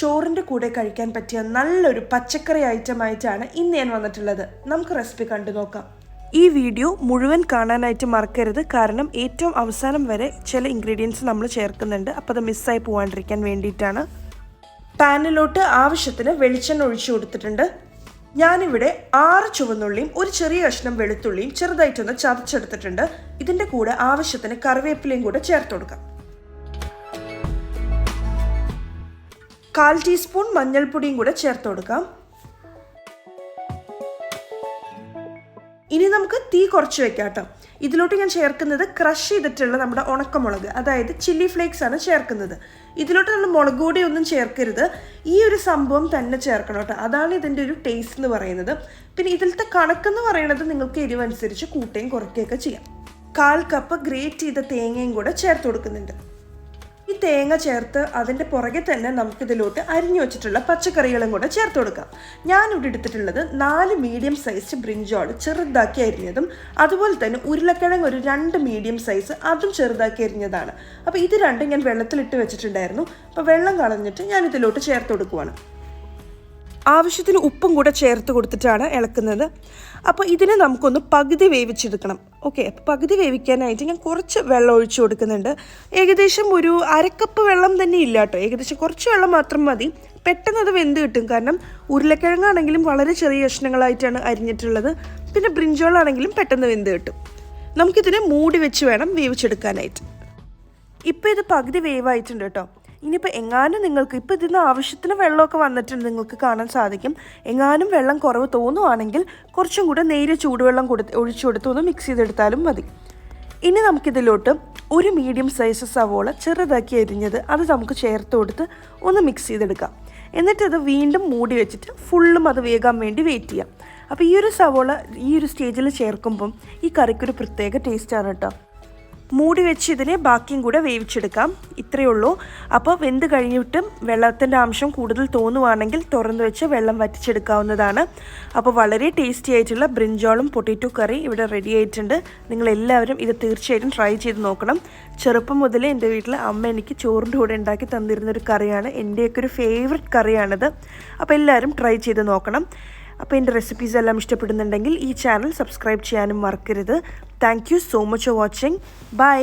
ചോറിൻ്റെ കൂടെ കഴിക്കാൻ പറ്റിയ നല്ലൊരു പച്ചക്കറി ഐറ്റമായിട്ടാണ് ഇന്ന് ഞാൻ വന്നിട്ടുള്ളത്. നമുക്ക് റെസിപ്പി കണ്ടു നോക്കാം. ഈ വീഡിയോ മുഴുവൻ കാണാനായിട്ട് മറക്കരുത്, കാരണം ഏറ്റവും അവസാനം വരെ ചില ഇൻഗ്രീഡിയൻസ് നമ്മൾ ചേർക്കുന്നുണ്ട്. അപ്പോൾ അത് മിസ്സായി പോകാണ്ടിരിക്കാൻ വേണ്ടിയിട്ടാണ്. പാനിലോട്ട് ആവശ്യത്തിന് വെളിച്ചെണ്ണ ഒഴിച്ചു കൊടുത്തിട്ടുണ്ട്. ഞാനിവിടെ 6 ചുവന്നുള്ളിയും ഒരു ചെറിയ കഷ്ണം വെളുത്തുള്ളിയും ചെറുതായിട്ടൊന്ന് ചതച്ചെടുത്തിട്ടുണ്ട്. ഇതിൻ്റെ കൂടെ ആവശ്യത്തിന് കറിവേപ്പിലയും കൂടെ ചേർത്ത് കൊടുക്കാം. 1/4 ടീസ്പൂൺ മഞ്ഞൾപ്പൊടിയും കൂടെ ചേർത്ത് കൊടുക്കാം. ഇനി നമുക്ക് തീ കുറച്ച് വെക്കാം കേട്ടോ. ഇതിലോട്ട് ഞാൻ ചേർക്കുന്നത് ക്രഷ് ചെയ്തിട്ടുള്ള നമ്മുടെ ഉണക്കമുളക്, അതായത് ചില്ലി ഫ്ലേക്സ് ആണ് ചേർക്കുന്നത്. ഇതിലോട്ട് നമ്മൾ മുളക് പൊടി ഒന്നും ചേർക്കരുത്, ഈ ഒരു സംഭവം തന്നെ ചേർക്കണം കേട്ടോ. അതാണ് ഇതിൻ്റെ ഒരു ടേസ്റ്റ് എന്ന് പറയുന്നത്. പിന്നെ ഇതിലത്തെ കണക്കെന്ന് പറയുന്നത് നിങ്ങൾക്ക് എരിവനുസരിച്ച് കൂട്ടുകയും കുറയ്ക്കുകയൊക്കെ ചെയ്യാം. 1/4 കപ്പ് ഗ്രേറ്റ് ചെയ്ത തേങ്ങയും കൂടെ ചേർത്ത് കൊടുക്കുന്നുണ്ട്. ഈ തേങ്ങ ചേർത്ത് അതിൻ്റെ പുറകെ തന്നെ നമുക്കിതിലോട്ട് അരിഞ്ഞു വെച്ചിട്ടുള്ള പച്ചക്കറികളും കൂടെ ചേർത്ത് കൊടുക്കാം. ഞാനിവിടെ എടുത്തിട്ടുള്ളത് 4 മീഡിയം സൈസ് ബ്രിഞ്ചാൾ ചെറുതാക്കി അരിഞ്ഞതും, അതുപോലെ തന്നെ ഉരുളക്കിഴങ്ങ് ഒരു 2 മീഡിയം സൈസ് അതും ചെറുതാക്കി അരിഞ്ഞതാണ്. അപ്പോൾ ഇത് രണ്ടും ഞാൻ വെള്ളത്തിലിട്ട് വെച്ചിട്ടുണ്ടായിരുന്നു. അപ്പോൾ വെള്ളം കളഞ്ഞിട്ട് ഞാൻ ഇതിലോട്ട് ചേർത്ത് കൊടുക്കുവാണ്. ആവശ്യത്തിന് ഉപ്പും കൂടെ ചേർത്ത് കൊടുത്തിട്ടാണ് ഇളക്കുന്നത്. അപ്പോൾ ഇതിനെ നമുക്കൊന്ന് പകുതി വേവിച്ചെടുക്കണം. ഓക്കെ, അപ്പോൾ പകുതി വേവിക്കാനായിട്ട് ഞാൻ കുറച്ച് വെള്ളം ഒഴിച്ചു കൊടുക്കുന്നുണ്ട്. ഏകദേശം ഒരു 1/2 കപ്പ് വെള്ളം തന്നെ ഇല്ല കേട്ടോ, ഏകദേശം കുറച്ച് വെള്ളം മാത്രം മതി. പെട്ടെന്ന് അത് വെന്ത് കിട്ടും, കാരണം ഉരുളക്കിഴങ്ങാണെങ്കിലും വളരെ ചെറിയ കഷ്ണങ്ങളായിട്ടാണ് അരിഞ്ഞിട്ടുള്ളത്. പിന്നെ ബ്രിഞ്ചോളാണെങ്കിലും പെട്ടെന്ന് വെന്ത് കിട്ടും. നമുക്കിതിനെ മൂടി വെച്ച് വേണം വേവിച്ചെടുക്കാനായിട്ട്. ഇപ്പോൾ ഇത് പകുതി വേവായിട്ടുണ്ട് കേട്ടോ. ഇനിയിപ്പോൾ എങ്ങാനും നിങ്ങൾക്ക് ഇപ്പോൾ ഇതിന് ആവശ്യത്തിന് വെള്ളമൊക്കെ വന്നിട്ടുണ്ട്, നിങ്ങൾക്ക് കാണാൻ സാധിക്കും. എങ്ങാനും വെള്ളം കുറവ് തോന്നുവാണെങ്കിൽ കുറച്ചും കൂടെ നേരിയ ചൂടുവെള്ളം ഒഴിച്ചു കൊടുത്ത് ഒന്ന് മിക്സ് ചെയ്തെടുത്താലും മതി. ഇനി നമുക്കിതിലോട്ട് ഒരു മീഡിയം സൈസ് സവോള ചെറുതാക്കി അരിഞ്ഞത് അത് നമുക്ക് ചേർത്ത് കൊടുത്ത് ഒന്ന് മിക്സ് ചെയ്തെടുക്കാം. എന്നിട്ട് അത് വീണ്ടും മൂടി വെച്ചിട്ട് ഫുള്ളും അത് വേകാൻ വേണ്ടി വെയിറ്റ് ചെയ്യാം. അപ്പോൾ ഈ ഒരു സവോള ഈ ഒരു സ്റ്റേജിൽ ചേർക്കുമ്പം ഈ കറിക്കൊരു പ്രത്യേക ടേസ്റ്റാണ് കേട്ടോ. മൂടി വെച്ച് ഇതിനെ ബാക്കിയും കൂടെ വേവിച്ചെടുക്കാം. ഇത്രയേ ഉള്ളൂ. അപ്പോൾ വെന്ത് കഴിഞ്ഞിട്ടും വെള്ളത്തിൻ്റെ അംശം കൂടുതൽ തോന്നുവാണെങ്കിൽ തുറന്നു വെച്ച് വെള്ളം വറ്റിച്ചെടുക്കാവുന്നതാണ്. അപ്പോൾ വളരെ ടേസ്റ്റി ആയിട്ടുള്ള ബ്രിഞ്ചോളും പൊട്ടറ്റോ കറി ഇവിടെ റെഡി ആയിട്ടുണ്ട്. നിങ്ങളെല്ലാവരും ഇത് തീർച്ചയായിട്ടും ട്രൈ ചെയ്ത് നോക്കണം. ചെറുപ്പം മുതലേ എൻ്റെ വീട്ടിൽ അമ്മ എനിക്ക് ചോറിൻ്റെ കൂടെ ഉണ്ടാക്കി തന്നിരുന്നൊരു കറിയാണ്. എൻ്റെയൊക്കെ ഒരു ഫേവററ്റ് കറിയാണിത്. അപ്പോൾ എല്ലാവരും ട്രൈ ചെയ്ത് നോക്കണം. അപ്പോൾ എൻ്റെ റെസിപ്പീസ് എല്ലാം ഇഷ്ടപ്പെടുന്നുണ്ടെങ്കിൽ ഈ ചാനൽ സബ്സ്ക്രൈബ് ചെയ്യാനും മറക്കരുത്. Thank you so much for watching. By.